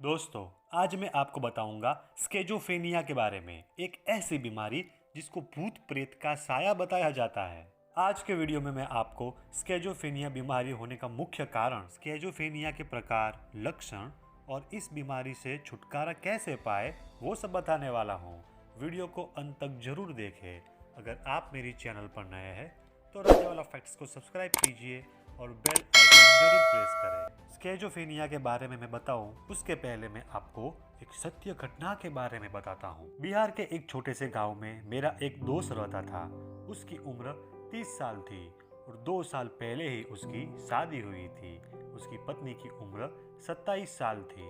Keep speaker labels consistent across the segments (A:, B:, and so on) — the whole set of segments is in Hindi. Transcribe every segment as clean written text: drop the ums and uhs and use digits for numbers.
A: दोस्तों, आज मैं आपको बताऊंगा स्केजोफ्रेनिया के बारे में, एक ऐसी बीमारी जिसको भूत प्रेत का साया बताया जाता है। आज के वीडियो में मैं आपको स्केजोफ्रेनिया बीमारी होने का मुख्य कारण, स्केजोफ्रेनिया के प्रकार, लक्षण और इस बीमारी से छुटकारा कैसे पाए वो सब बताने वाला हूँ। वीडियो को अंत तक जरूर देखें। अगर आप मेरी चैनल पर नए हैं तो राजा वाला फैक्ट्स को सब्सक्राइब कीजिए और बेल आइकन जरूर प्रेस करें। स्केजोफ्रेनिया के बारे में मैं बताऊं उसके पहले मैं आपको एक सत्य घटना के बारे में बताता हूं। बिहार के एक छोटे से गांव में मेरा एक दोस्त रहता था। उसकी उम्र 30 साल थी और 2 साल पहले ही उसकी शादी हुई थी। उसकी पत्नी की उम्र 27 साल थी।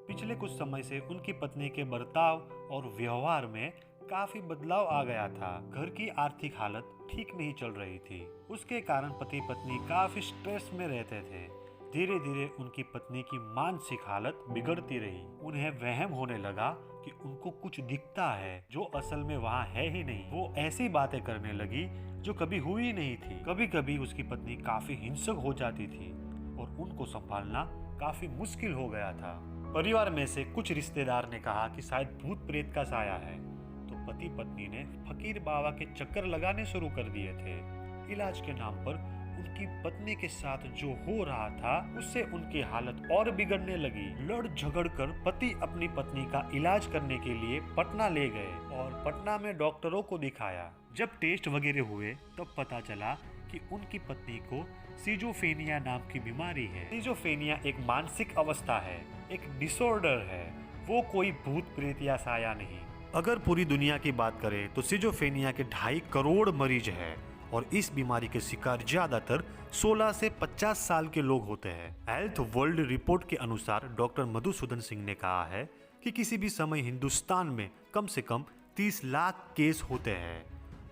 A: पिछले कुछ समय से उनकी पत्नी के बर्ताव और व्यवहार में काफी बदलाव आ गया था। घर की आर्थिक हालत ठीक नहीं चल रही थी। उसके कारण पति पत्नी काफी स्ट्रेस में रहते थे। धीरे धीरे उनकी पत्नी की मानसिक हालत बिगड़ती रही। उन्हें वहम होने लगा कि उनको कुछ दिखता है जो असल में वहाँ है ही नहीं। वो ऐसी बातें करने लगी जो कभी हुई नहीं थी। कभी कभी उसकी पत्नी काफी हिंसक हो जाती थी और उनको संभालना काफी मुश्किल हो गया था। परिवार में से कुछ रिश्तेदार ने कहा कि शायद भूत प्रेत का साया है, तो पति पत्नी ने फकीर बाबा के चक्कर लगाने शुरू कर दिए थे। इलाज के नाम पर उनकी पत्नी के साथ जो हो रहा था उससे उनकी हालत और बिगड़ने लगी। लड़ झगड़ कर पति अपनी पत्नी का इलाज करने के लिए पटना ले गए और पटना में डॉक्टरों को दिखाया। जब टेस्ट वगैरह हुए तब पता चला कि उनकी पत्नी को सिजोफ्रेनिया नाम की बीमारी है। सिजोफ्रेनिया एक मानसिक अवस्था है, एक डिसऑर्डर है, वो कोई भूत प्रेत या साया नहीं। अगर पूरी दुनिया की बात करें तो सिजोफ्रेनिया के 2.5 करोड़ मरीज हैं और इस बीमारी के शिकार ज्यादातर 16 से 50 साल के लोग होते हैं। हेल्थ वर्ल्ड रिपोर्ट के अनुसार डॉक्टर मधुसूदन सिंह ने कहा है कि किसी भी समय हिंदुस्तान में कम से कम 30 लाख केस होते हैं।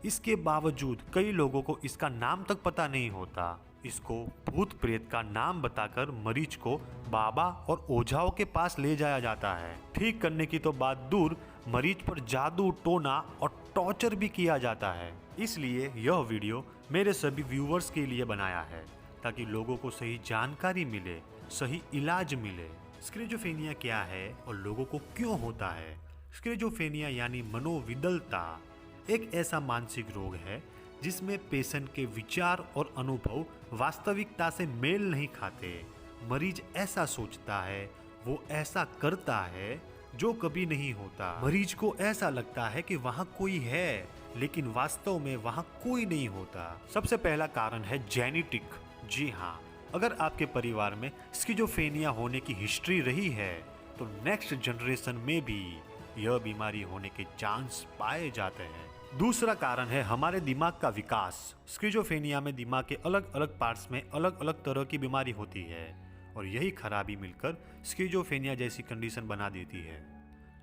A: इसके बावजूद कई लोगों को इसका नाम तक पता नहीं होता। इसको भूत प्रेत का नाम बताकर मरीज को बाबा और ओझाओं के पास ले जाया जाता है। ठीक करने की तो बात दूर, मरीज पर जादू टोना और टॉर्चर भी किया जाता है। इसलिए यह वीडियो मेरे सभी व्यूअर्स के लिए बनाया है ताकि लोगों को सही जानकारी मिले, सही इलाज मिले। स्किज़ोफ्रेनिया क्या है और लोगों को क्यों होता है? स्किज़ोफ्रेनिया यानी मनोविदलता एक ऐसा मानसिक रोग है जिसमें पेशेंट के विचार और अनुभव वास्तविकता से मेल नहीं खाते। मरीज ऐसा सोचता है, वो ऐसा करता है जो कभी नहीं होता। मरीज को ऐसा लगता है कि वहाँ कोई है, लेकिन वास्तव में वहाँ कोई नहीं होता। सबसे पहला कारण है जेनेटिक। जी हाँ, अगर आपके परिवार में स्किज़ोफ्रेनिया होने की हिस्ट्री रही है तो नेक्स्ट जनरेशन में भी यह बीमारी होने के चांस पाए जाते हैं। दूसरा कारण है हमारे दिमाग का विकास। स्किज़ोफ्रेनिया में दिमाग के अलग अलग पार्ट्स में अलग अलग तरह की बीमारी होती है और यही खराबी मिलकर स्किज़ोफ्रेनिया जैसी कंडीशन बना देती है।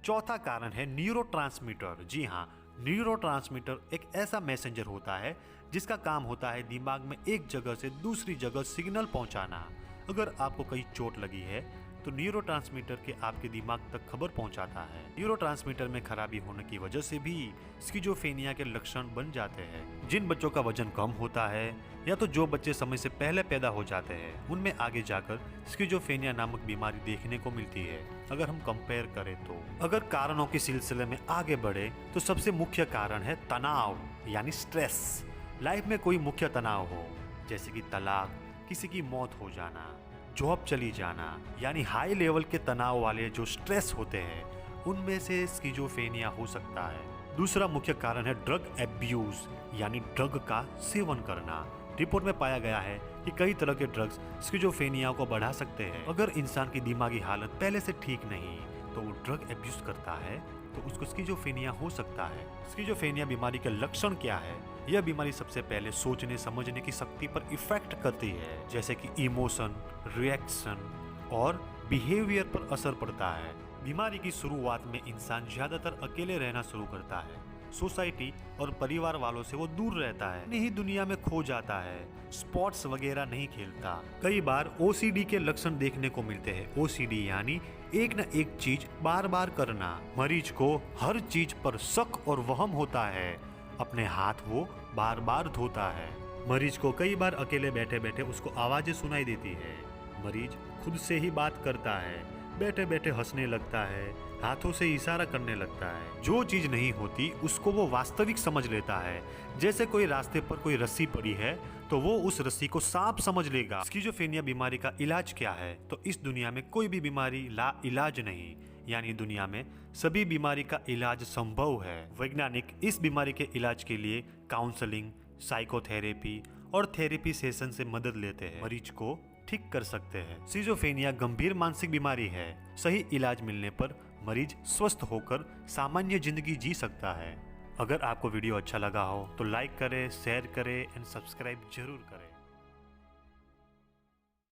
A: चौथा कारण है न्यूरोट्रांसमीटर। जी हाँ, न्यूरोट्रांसमीटर एक ऐसा मैसेंजर होता है जिसका काम होता है दिमाग में एक जगह से दूसरी जगह सिग्नल पहुंचाना। अगर आपको कहीं चोट लगी है तो न्यूरोट्रांसमीटर के आपके दिमाग तक खबर पहुंचाता है। न्यूरोट्रांसमीटर में खराबी होने की वजह से भी स्किज़ोफ्रेनिया के लक्षण बन जाते हैं। जिन बच्चों का वजन कम होता है या तो जो बच्चे समय से पहले पैदा हो जाते हैं, उनमें आगे जाकर स्किज़ोफ्रेनिया नामक बीमारी देखने को मिलती है। अगर हम कंपेयर करें तो अगर कारणों के सिलसिले में आगे बढ़े तो सबसे मुख्य कारण है तनाव यानी स्ट्रेस। लाइफ में कोई मुख्य तनाव हो, जैसे कि तलाक, किसी की मौत हो जाना, जॉब चली जाना, यानी हाई लेवल के तनाव वाले जो स्ट्रेस होते हैं, उनमें से स्किज़ोफ्रेनिया हो सकता है। दूसरा मुख्य कारण है ड्रग एब्यूज यानी ड्रग का सेवन करना। रिपोर्ट में पाया गया है कि कई तरह के ड्रग्स स्किज़ोफ्रेनिया को बढ़ा सकते हैं। अगर इंसान की दिमागी हालत पहले से ठीक नहीं तो वो ड्रग एब्यूज करता है तो उसको स्किज़ोफ्रेनिया हो सकता है। स्किज़ोफ्रेनिया बीमारी के लक्षण क्या है? यह बीमारी सबसे पहले सोचने समझने की शक्ति पर इफेक्ट करती है, जैसे कि इमोशन, रिएक्शन और बिहेवियर पर असर पड़ता है। बीमारी की शुरुआत में इंसान ज्यादातर अकेले रहना शुरू करता है। सोसाइटी और परिवार वालों से वो दूर रहता है, नहीं दुनिया में खो जाता है, स्पोर्ट्स वगैरह नहीं खेलता। कई बार ओसीडी के लक्षण देखने को मिलते हैं। ओसीडी यानी एक न एक चीज बार बार करना। मरीज को हर चीज पर शक और वहम होता है। अपने हाथ वो बार बार धोता है। मरीज को कई बार अकेले बैठे बैठे उसको आवाजें सुनाई देती है। मरीज खुद से ही बात करता है। बैठे बैठे हंसने लगता है, हाथों से इशारा करने लगता है। जो चीज नहीं होती उसको वो वास्तविक समझ लेता है। जैसे कोई रास्ते पर कोई रस्सी पड़ी है तो वो उस रस्सी को सांप समझ लेगा। स्किज़ोफ्रेनिया बीमारी का इलाज क्या है? तो इस दुनिया में कोई भी बीमारी ला इलाज नहीं, यानी दुनिया में सभी बीमारी का इलाज संभव है। वैज्ञानिक इस बीमारी के इलाज के लिए काउंसलिंग, साइकोथेरेपी और थेरेपी सेशन से मदद लेते हैं, मरीज को ठीक कर सकते हैं। स्किज़ोफ्रेनिया गंभीर मानसिक बीमारी है। सही इलाज मिलने पर मरीज स्वस्थ होकर सामान्य जिंदगी जी सकता है। अगर आपको वीडियो अच्छा लगा हो तो लाइक करें, शेयर करें एंड सब्सक्राइब जरूर करें।